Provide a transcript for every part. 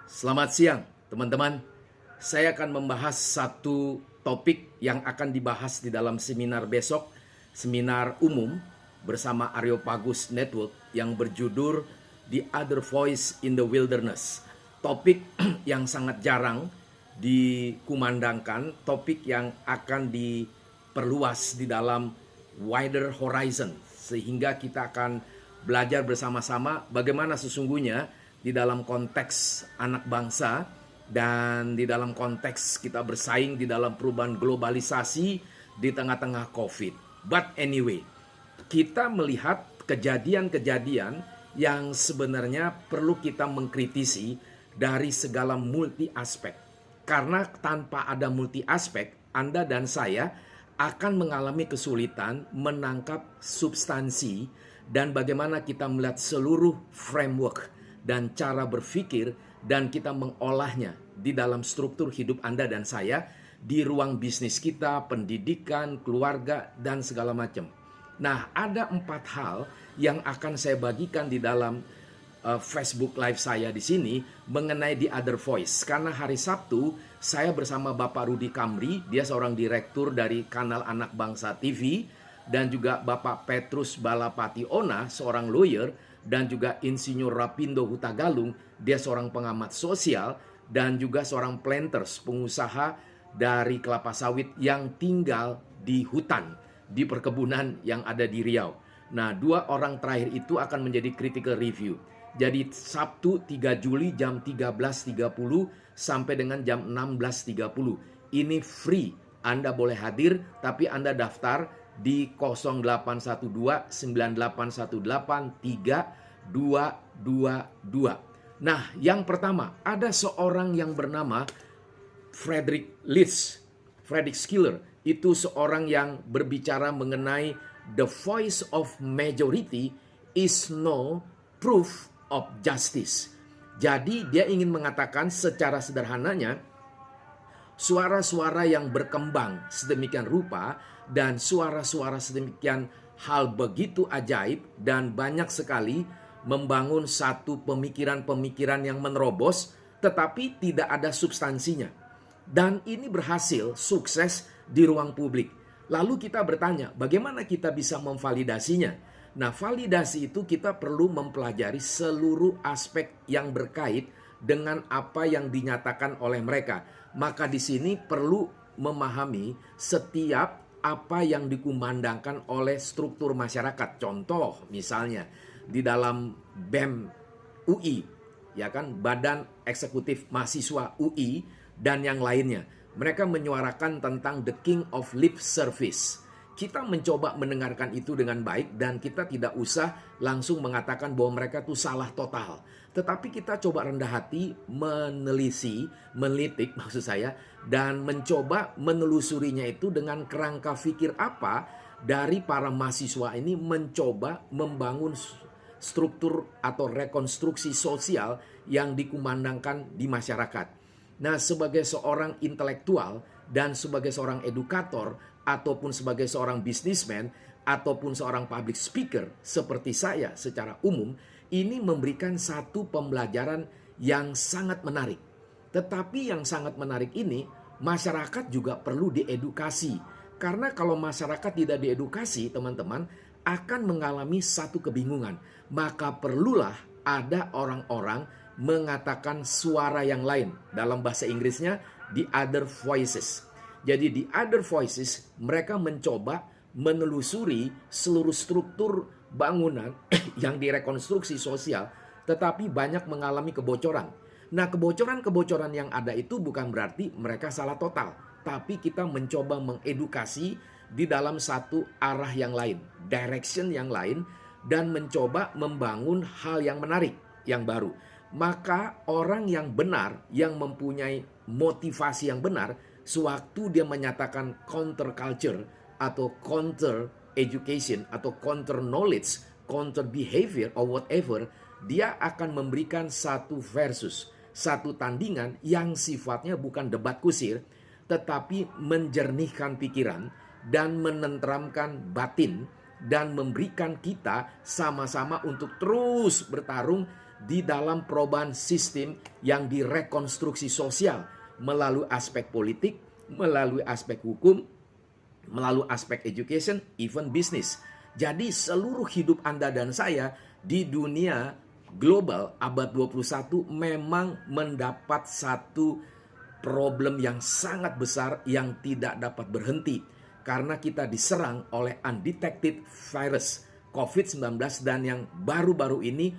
Selamat siang, teman-teman. Saya akan membahas satu topik yang akan dibahas di dalam seminar besok, seminar umum bersama Areopagus Network yang berjudul The Other Voice in the Wilderness. Topik yang sangat jarang dikumandangkan, topik yang akan diperluas di dalam wider horizon, sehingga kita akan belajar bersama-sama bagaimana sesungguhnya di dalam konteks anak bangsa dan di dalam konteks kita bersaing di dalam perubahan globalisasi di tengah-tengah COVID. But anyway, kita melihat kejadian-kejadian yang sebenarnya perlu kita mengkritisi dari segala multi aspek. Karena tanpa ada multi aspek, Anda dan saya akan mengalami kesulitan menangkap substansi dan bagaimana kita melihat seluruh framework dan cara berpikir dan kita mengolahnya di dalam struktur hidup Anda dan saya di ruang bisnis kita, pendidikan, keluarga, dan segala macam. Nah, ada 4 hal yang akan saya bagikan di dalam Facebook Live saya di sini mengenai The Other Voice. Karena hari Sabtu saya bersama Bapak Rudi Kamri, dia seorang direktur dari kanal Anak Bangsa TV, dan juga Bapak Petrus Balapati Ona, seorang lawyer, dan juga Insinyur Rapindo Hutagalung, dia seorang pengamat sosial, dan juga seorang planters, pengusaha dari kelapa sawit yang tinggal di hutan, di perkebunan yang ada di Riau. Nah, 2 orang terakhir itu akan menjadi critical review. Jadi Sabtu 3 Juli jam 13.30 sampai dengan jam 16.30. Ini free, Anda boleh hadir, tapi Anda daftar di 0812 9818 3222. Nah, yang pertama, ada seorang yang bernama Frederick Schiller. Itu seorang yang berbicara mengenai the voice of majority is no proof of justice. Jadi dia ingin mengatakan secara sederhananya, suara-suara yang berkembang sedemikian rupa dan suara-suara sedemikian hal begitu ajaib dan banyak sekali membangun satu pemikiran-pemikiran yang menerobos tetapi tidak ada substansinya. Dan ini berhasil sukses di ruang publik. Lalu kita bertanya, bagaimana kita bisa memvalidasinya? Nah, validasi itu kita perlu mempelajari seluruh aspek yang berkait dengan apa yang dinyatakan oleh mereka. Maka di sini perlu memahami setiap apa yang dikumandangkan oleh struktur masyarakat. Contoh misalnya di dalam BEM UI, ya kan, Badan Eksekutif Mahasiswa UI dan yang lainnya. Mereka menyuarakan tentang the king of lip service. Kita mencoba mendengarkan itu dengan baik dan kita tidak usah langsung mengatakan bahwa mereka itu salah total. Tetapi kita coba rendah hati, menelitik maksud saya, dan mencoba menelusurinya itu dengan kerangka fikir apa dari para mahasiswa ini mencoba membangun struktur atau rekonstruksi sosial yang dikumandangkan di masyarakat. Nah, sebagai seorang intelektual dan sebagai seorang edukator ataupun sebagai seorang bisnismen ataupun seorang public speaker seperti saya secara umum, ini memberikan satu pembelajaran yang sangat menarik. Tetapi yang sangat menarik ini, masyarakat juga perlu diedukasi. Karena kalau masyarakat tidak diedukasi, teman-teman, akan mengalami satu kebingungan. Maka perlulah ada orang-orang mengatakan suara yang lain. Dalam bahasa Inggrisnya, the other voices. Jadi the other voices, mereka mencoba menelusuri seluruh struktur bangunan yang direkonstruksi sosial, tetapi banyak mengalami kebocoran. Nah, kebocoran-kebocoran yang ada itu bukan berarti mereka salah total, tapi kita mencoba mengedukasi di dalam satu arah yang lain, direction yang lain, dan mencoba membangun hal yang menarik, yang baru. Maka orang yang benar, yang mempunyai motivasi yang benar, sewaktu dia menyatakan counter culture atau counter education atau counter knowledge, counter behavior or whatever, dia akan memberikan satu versus, satu tandingan yang sifatnya bukan debat kusir, tetapi menjernihkan pikiran dan menenteramkan batin dan memberikan kita sama-sama untuk terus bertarung di dalam perubahan sistem yang direkonstruksi sosial melalui aspek politik, melalui aspek hukum, melalui aspek education, even business. Jadi seluruh hidup Anda dan saya di dunia global abad 21 memang mendapat satu problem yang sangat besar yang tidak dapat berhenti. Karena kita diserang oleh undetected virus COVID-19 dan yang baru-baru ini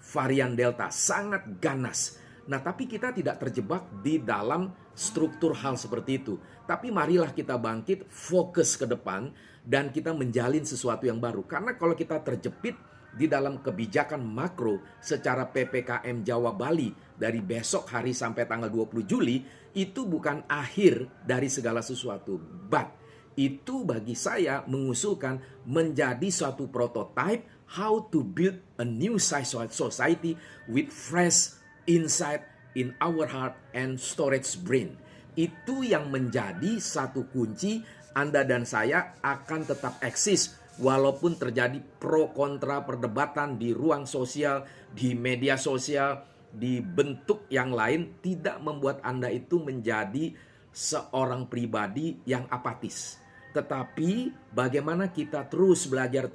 varian Delta sangat ganas. Nah, tapi kita tidak terjebak di dalam struktur hal seperti itu. Tapi marilah kita bangkit, fokus ke depan, dan kita menjalin sesuatu yang baru. Karena kalau kita terjepit di dalam kebijakan makro secara PPKM Jawa Bali dari besok hari sampai tanggal 20 Juli, itu bukan akhir dari segala sesuatu. But itu bagi saya mengusulkan menjadi suatu prototype how to build a new society with fresh insight in our heart and storage brain. Itu yang menjadi satu kunci Anda dan saya akan tetap eksis walaupun terjadi pro kontra perdebatan di ruang sosial, di media sosial, di bentuk yang lain, tidak membuat Anda itu menjadi seorang pribadi yang apatis. Tetapi bagaimana kita terus belajar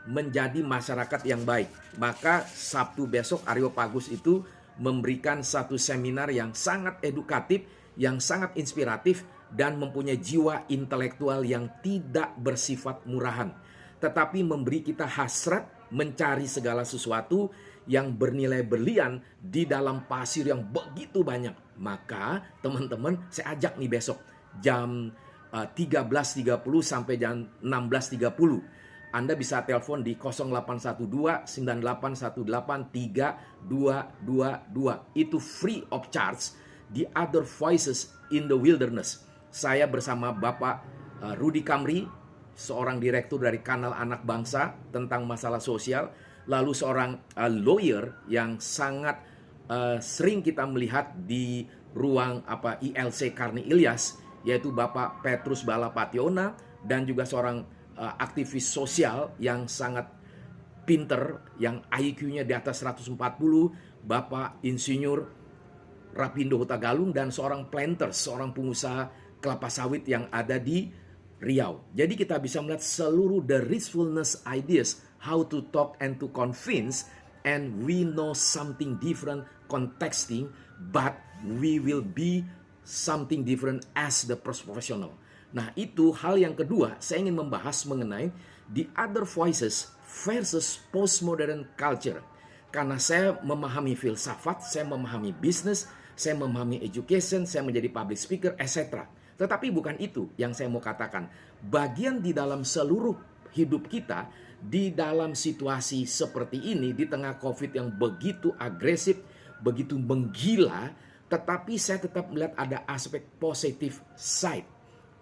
menjadi masyarakat yang baik. Maka Sabtu besok Areopagus itu memberikan satu seminar yang sangat edukatif, yang sangat inspiratif, dan mempunyai jiwa intelektual yang tidak bersifat murahan. Tetapi memberi kita hasrat mencari segala sesuatu yang bernilai berlian di dalam pasir yang begitu banyak. Maka teman-teman, saya ajak nih besok jam 13.30 sampai jam 16.30. Anda bisa telepon di 0812-9818-3222. Itu free of charge. The Other Voices in the Wilderness. Saya bersama Bapak Rudy Kamri, seorang direktur dari Kanal Anak Bangsa tentang masalah sosial. Lalu seorang lawyer yang sangat sering kita melihat di ruang ILC Karni Ilyas, yaitu Bapak Petrus Balapationa, dan juga seorang aktivis sosial yang sangat pinter, yang IQ-nya di atas 140, Bapak Insinyur Rapindo Hutagalung, dan seorang planter, seorang pengusaha kelapa sawit yang ada di Riau. Jadi kita bisa melihat seluruh the resourcefulness ideas, how to talk and to convince, and we know something different contexting, but we will be something different as the professional. Nah, itu hal yang kedua, saya ingin membahas mengenai the other voices versus postmodern culture. Karena saya memahami filsafat, saya memahami bisnis, saya memahami education, saya menjadi public speaker, etc. Tetapi bukan itu yang saya mau katakan. Bagian di dalam seluruh hidup kita, di dalam situasi seperti ini, di tengah COVID yang begitu agresif, begitu menggila, tetapi saya tetap melihat ada aspek positive side.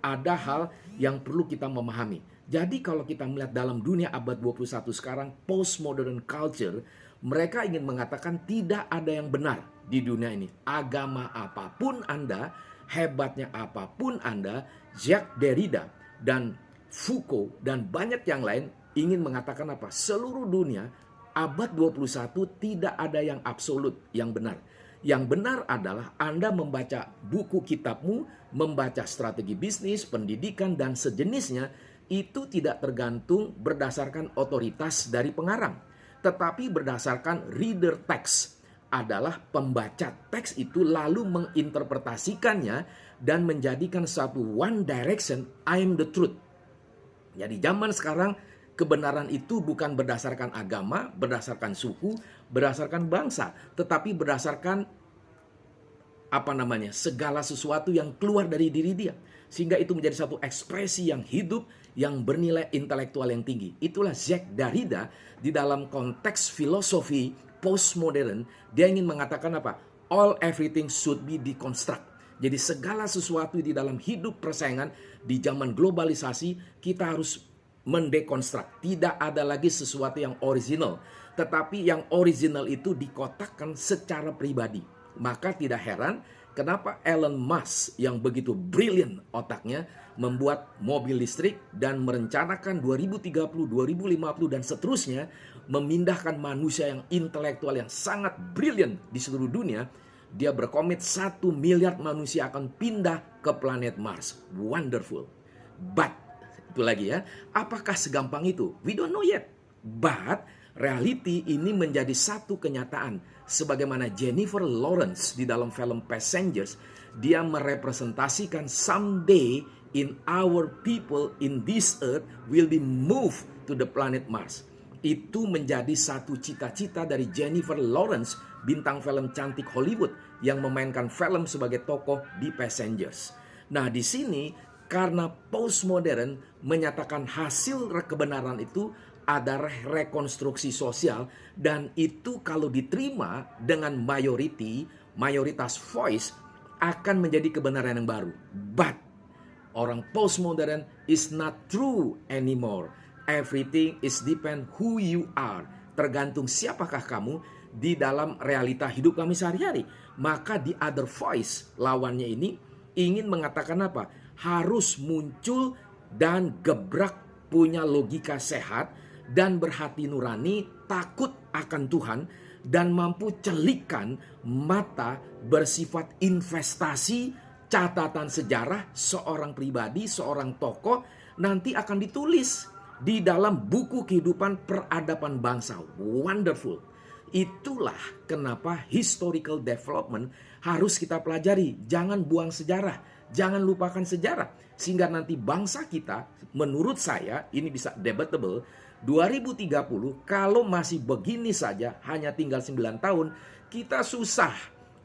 Ada hal yang perlu kita memahami. Jadi kalau kita melihat dalam dunia abad 21 sekarang, postmodern culture, mereka ingin mengatakan tidak ada yang benar di dunia ini. Agama apapun Anda, hebatnya apapun Anda, Jacques Derrida dan Foucault dan banyak yang lain ingin mengatakan apa? Seluruh dunia abad 21 tidak ada yang absolut, yang benar. Yang benar adalah Anda membaca buku kitabmu, membaca strategi bisnis, pendidikan, dan sejenisnya, itu tidak tergantung berdasarkan otoritas dari pengarang, tetapi berdasarkan reader text. Adalah pembaca teks itu lalu menginterpretasikannya dan menjadikan satu one direction, I'm the truth. Jadi zaman sekarang kebenaran itu bukan berdasarkan agama, berdasarkan suku, berdasarkan bangsa, tetapi berdasarkan segala sesuatu yang keluar dari diri dia. Sehingga itu menjadi satu ekspresi yang hidup, yang bernilai intelektual yang tinggi. Itulah Jacques Derrida di dalam konteks filosofi postmodern. Dia ingin mengatakan apa? All everything should be deconstruct. Jadi segala sesuatu di dalam hidup persaingan di zaman globalisasi, kita harus mendekonstruk. Tidak ada lagi sesuatu yang original. Tetapi yang original itu dikotakkan secara pribadi. Maka tidak heran kenapa Elon Musk yang begitu brilliant otaknya membuat mobil listrik dan merencanakan 2030, 2050 dan seterusnya memindahkan manusia yang intelektual yang sangat brilian di seluruh dunia. Dia berkomit 1 miliar manusia akan pindah ke planet Mars. Wonderful. But, itu lagi ya, apakah segampang itu? We don't know yet. But, reality ini menjadi satu kenyataan. Sebagaimana Jennifer Lawrence di dalam film Passengers, dia merepresentasikan someday in our people in this earth will be moved to the planet Mars. Itu menjadi satu cita-cita dari Jennifer Lawrence, bintang film cantik Hollywood yang memainkan film sebagai tokoh di Passengers. Nah, di sini karena postmodern menyatakan hasil kebenaran itu ada rekonstruksi sosial, dan itu kalau diterima dengan mayoritas voice akan menjadi kebenaran yang baru. But orang postmodern is not true anymore. Everything is depend who you are. Tergantung siapakah kamu di dalam realita hidup kami sehari-hari. Maka the other voice, lawannya ini ingin mengatakan apa? Harus muncul dan gebrak, punya logika sehat dan berhati nurani, takut akan Tuhan, dan mampu celikan mata bersifat investasi, catatan sejarah seorang pribadi, seorang tokoh nanti akan ditulis di dalam buku kehidupan peradaban bangsa. Wonderful. Itulah kenapa historical development harus kita pelajari. Jangan buang sejarah, jangan lupakan sejarah. Sehingga nanti bangsa kita, menurut saya, ini bisa debatable, 2030 kalau masih begini saja, hanya tinggal 9 tahun, kita susah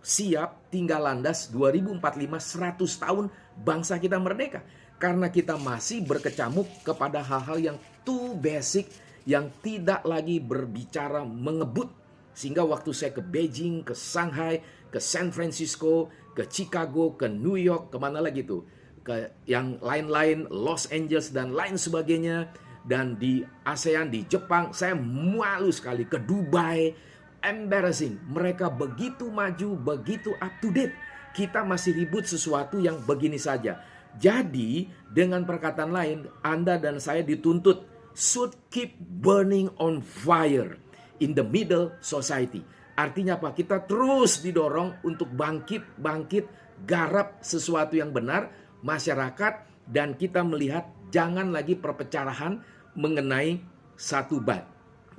siap tinggal landas 2045 100 tahun bangsa kita merdeka. Karena kita masih berkecamuk kepada hal-hal yang too basic, yang tidak lagi berbicara mengebut. Sehingga waktu saya ke Beijing, ke Shanghai, ke San Francisco, ke Chicago, ke New York, kemana lagi tuh, ke yang lain-lain, Los Angeles dan lain sebagainya, dan di ASEAN, di Jepang, saya malu sekali, ke Dubai, embarrassing. Mereka begitu maju, begitu up to date. Kita masih ribut sesuatu yang begini saja. Jadi, dengan perkataan lain, Anda dan saya dituntut should keep burning on fire in the middle society. Artinya apa? Kita terus didorong untuk bangkit, garap sesuatu yang benar, masyarakat, dan kita melihat jangan lagi perpecahan mengenai satu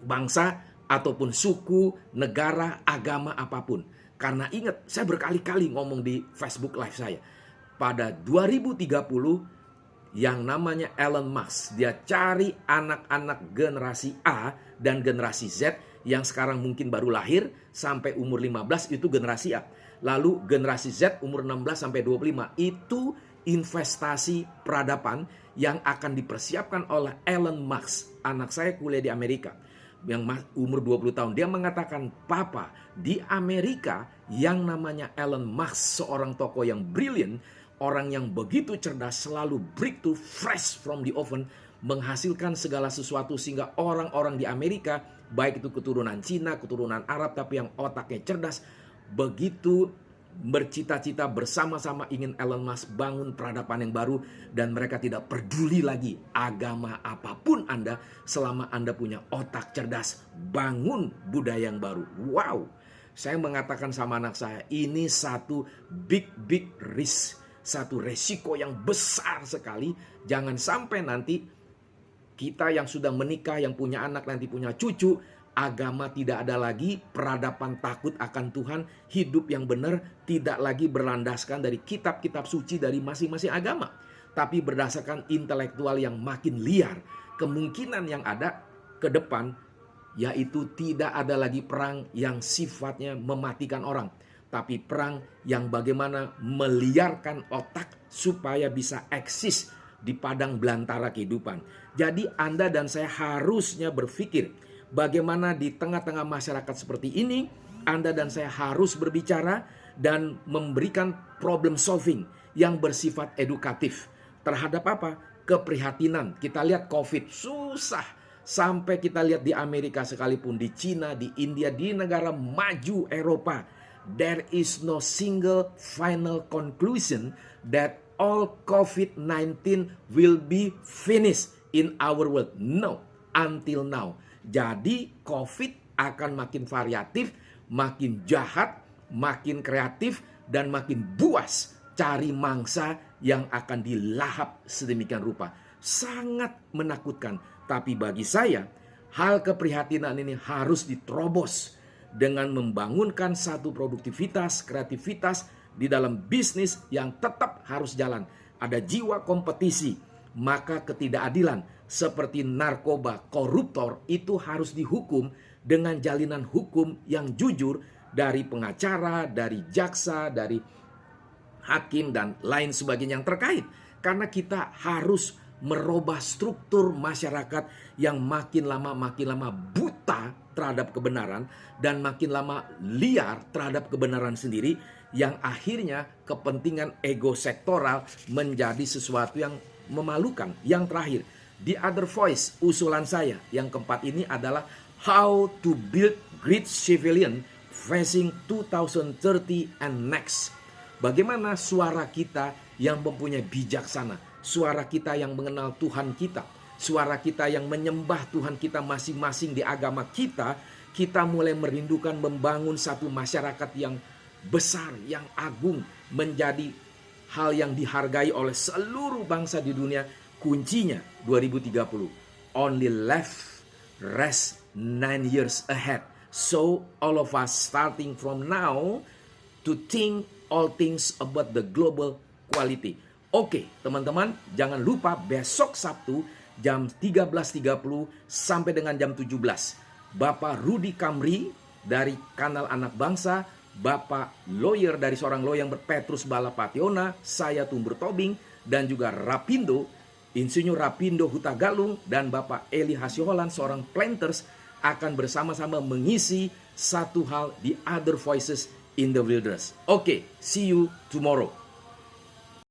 bangsa ataupun suku, negara, agama apapun. Karena ingat, saya berkali-kali ngomong di Facebook Live saya. Pada 2030 yang namanya Elon Musk, dia cari anak-anak generasi A dan generasi Z yang sekarang mungkin baru lahir sampai umur 15, itu generasi A. Lalu generasi Z umur 16 sampai 25, itu investasi peradaban yang akan dipersiapkan oleh Elon Musk. Anak saya kuliah di Amerika yang umur 20 tahun. Dia mengatakan, "Papa, di Amerika yang namanya Elon Musk, seorang tokoh yang brilliant, orang yang begitu cerdas, selalu breakthrough, fresh from the oven, menghasilkan segala sesuatu sehingga orang-orang di Amerika, baik itu keturunan Cina, keturunan Arab, tapi yang otaknya cerdas, begitu bercita-cita bersama-sama ingin Elon Musk bangun peradaban yang baru, dan mereka tidak peduli lagi agama apapun Anda, selama Anda punya otak cerdas, bangun budaya yang baru." Wow, saya mengatakan sama anak saya, ini satu big risk, satu resiko yang besar sekali. Jangan sampai nanti kita yang sudah menikah, yang punya anak, nanti punya cucu, agama tidak ada lagi, peradaban takut akan Tuhan, hidup yang benar tidak lagi berlandaskan dari kitab-kitab suci dari masing-masing agama, tapi berdasarkan intelektual yang makin liar. Kemungkinan yang ada ke depan yaitu tidak ada lagi perang yang sifatnya mematikan orang, tapi perang yang bagaimana meliarkan otak supaya bisa eksis di padang belantara kehidupan. Jadi Anda dan saya harusnya berpikir bagaimana di tengah-tengah masyarakat seperti ini, Anda dan saya harus berbicara dan memberikan problem solving yang bersifat edukatif. Terhadap apa? Keprihatinan. Kita lihat COVID susah. Sampai kita lihat di Amerika sekalipun, di Cina, di India, di negara maju Eropa. There is no single final conclusion that all COVID-19 will be finished in our world. No, until now. Jadi COVID akan makin variatif, makin jahat, makin kreatif, dan makin buas cari mangsa yang akan dilahap sedemikian rupa. Sangat menakutkan. Tapi bagi saya, hal keprihatinan ini harus diterobos dengan membangunkan satu produktivitas, kreativitas di dalam bisnis yang tetap harus jalan. Ada jiwa kompetisi, maka ketidakadilan seperti narkoba, koruptor itu harus dihukum dengan jalinan hukum yang jujur dari pengacara, dari jaksa, dari hakim, dan lain sebagainya yang terkait. Karena kita harus merubah struktur masyarakat yang makin lama buta terhadap kebenaran dan makin lama liar terhadap kebenaran sendiri, yang akhirnya kepentingan ego sektoral menjadi sesuatu yang memalukan. Yang terakhir, the other voice, usulan saya yang keempat ini adalah how to build great civilian facing 2030 and next. Bagaimana suara kita yang mempunyai bijaksana, suara kita yang mengenal Tuhan kita, suara kita yang menyembah Tuhan kita masing-masing di agama kita, kita mulai merindukan membangun satu masyarakat yang besar, yang agung, menjadi hal yang dihargai oleh seluruh bangsa di dunia. Kuncinya 2030. Only left rest 9 years ahead. So all of us starting from now to think all things about the global quality. Oke, teman-teman, jangan lupa besok Sabtu jam 13.30 sampai dengan jam 17. Bapak Rudy Kamri dari Kanal Anak Bangsa, Bapak lawyer dari seorang lawyer Petrus Balapationa, saya Tumbur Tobing, dan juga Rapindo, Insinyur Rapindo Hutagalung, dan Bapak Eli Hasiolan, seorang planters, akan bersama-sama mengisi satu hal, The Other Voices in the Wilderness. Oke, see you tomorrow.